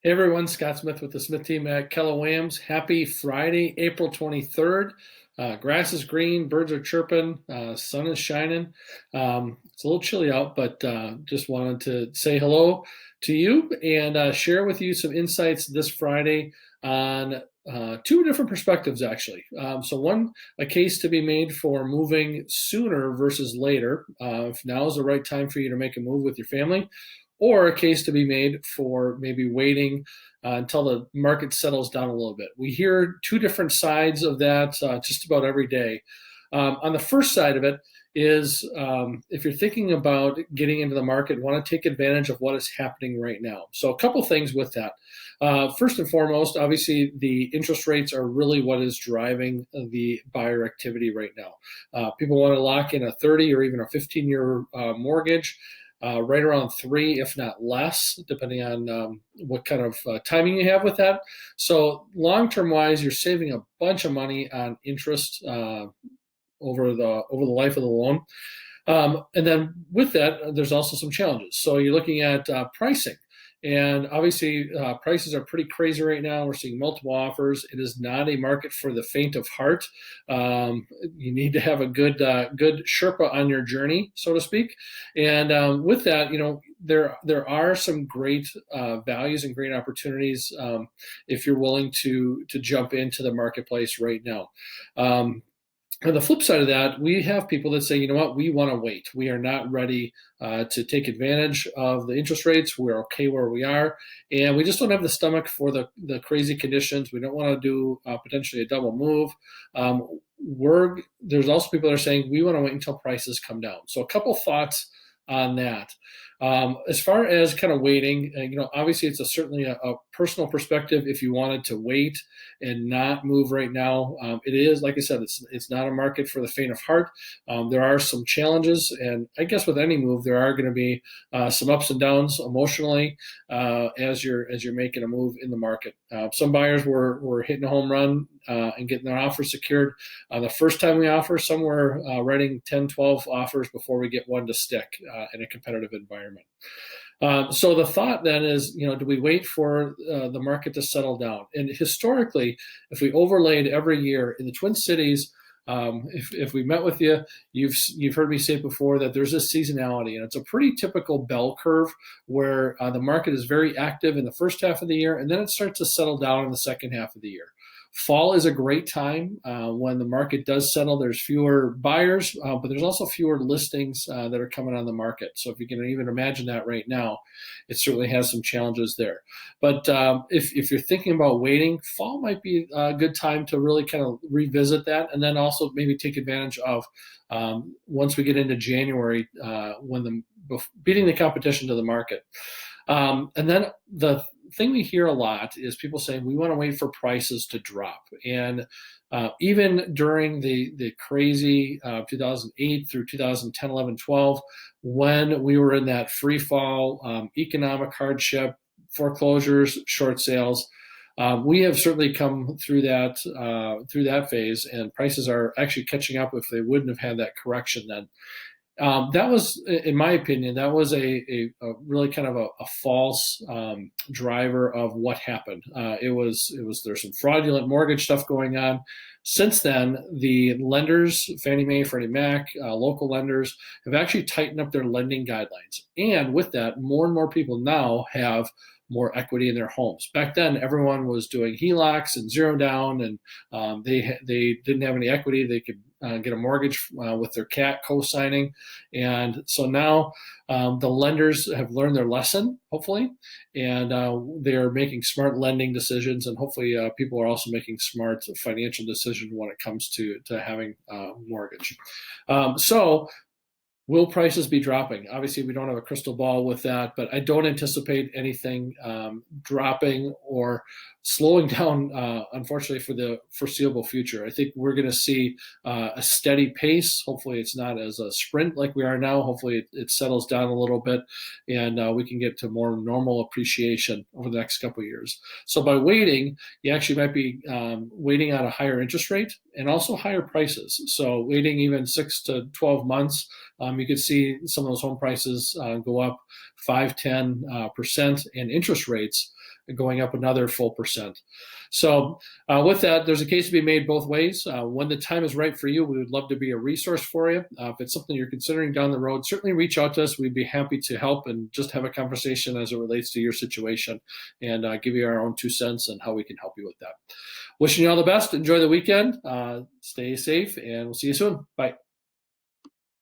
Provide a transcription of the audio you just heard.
Hey everyone, Scott Smith with the Smith team at Keller Williams. Happy Friday, April 23rd. Grass is green, birds are chirping, sun is shining. It's a little chilly out, but just wanted to say hello to you and share with you some insights this Friday on two different perspectives, actually. So one, a case to be made for moving sooner versus later. If now is the right time for you to make a move with your family, or a case to be made for maybe waiting until the market settles down a little bit. We hear two different sides of that just about every day. On the first side of it is if you're thinking about getting into the market, want to take advantage of what is happening right now. So a couple things with that. First and foremost, obviously the interest rates are really what is driving the buyer activity right now. People want to lock in a 30 or even a 15-year mortgage. Right around 3, if not less, depending on what kind of timing you have with that. So long-term wise, you're saving a bunch of money on interest over the life of the loan. And then with that, there's also some challenges. So you're looking at pricing. And obviously, prices are pretty crazy right now. We're seeing multiple offers. It is not a market for the faint of heart. You need to have a good Sherpa on your journey, so to speak. And with that, there are some great values and great opportunities if you're willing to jump into the marketplace right now. On the flip side of that, we have people that say, you know what, we want to wait. We are not ready to take advantage of the interest rates. We're okay where we are. And we just don't have the stomach for the crazy conditions. We don't want to do potentially a double move. There's also people that are saying, we want to wait until prices come down. So a couple thoughts on that. As far as kind of waiting, obviously it's certainly a personal perspective. If you wanted to wait and not move right now, it is, like I said, it's not a market for the faint of heart. There are some challenges, and I guess with any move, there are going to be some ups and downs emotionally as you're making a move in the market. Some buyers were hitting a home run and getting their offers secured the first time we offer. Some were writing 10, 12 offers before we get one to stick in a competitive environment. So the thought then is, do we wait for the market to settle down? And historically, if we overlaid every year in the Twin Cities, if we met with you, you've heard me say before that there's a seasonality, and it's a pretty typical bell curve where the market is very active in the first half of the year, and then it starts to settle down in the second half of the year. Fall is a great time when the market does settle. There's fewer buyers, but there's also fewer listings that are coming on the market. So if you can even imagine that right now, it certainly has some challenges there. But if you're thinking about waiting, fall might be a good time to really kind of revisit that, and then also maybe take advantage of once we get into January when beating the competition to the market. And then the thing we hear a lot is people saying we want to wait for prices to drop. And even during the crazy 2008 through 2010, 11, 12, when we were in that free fall, economic hardship, foreclosures, short sales, we have certainly come through that phase, and prices are actually catching up if they wouldn't have had that correction then. That was, in my opinion, that was a really kind of a false driver of what happened. There's some fraudulent mortgage stuff going on. Since then, the lenders, Fannie Mae, Freddie Mac, local lenders, have actually tightened up their lending guidelines. And with that, more and more people now have more equity in their homes. Back then, everyone was doing HELOCs and zero down, and they didn't have any equity. They could get a mortgage with their CAT co-signing. And so now the lenders have learned their lesson, hopefully, and they're making smart lending decisions, and hopefully people are also making smart financial decisions when it comes to having a mortgage. So will prices be dropping? Obviously, we don't have a crystal ball with that, but I don't anticipate anything dropping or slowing down, unfortunately, for the foreseeable future. I think we're going to see a steady pace. Hopefully, it's not as a sprint like we are now. Hopefully, it settles down a little bit, and we can get to more normal appreciation over the next couple of years. So by waiting, you actually might be waiting at a higher interest rate and also higher prices. So waiting even 6 to 12 months you could see some of those home prices go up 5-10% and interest rates going up another full percent. So with that, there's a case to be made both ways. When the time is right for you, we would love to be a resource for you. If it's something you're considering down the road, certainly reach out to us. We'd be happy to help and just have a conversation as it relates to your situation and give you our own 2 cents on how we can help you with that. Wishing you all the best. Enjoy the weekend. Stay safe, and we'll see you soon. Bye.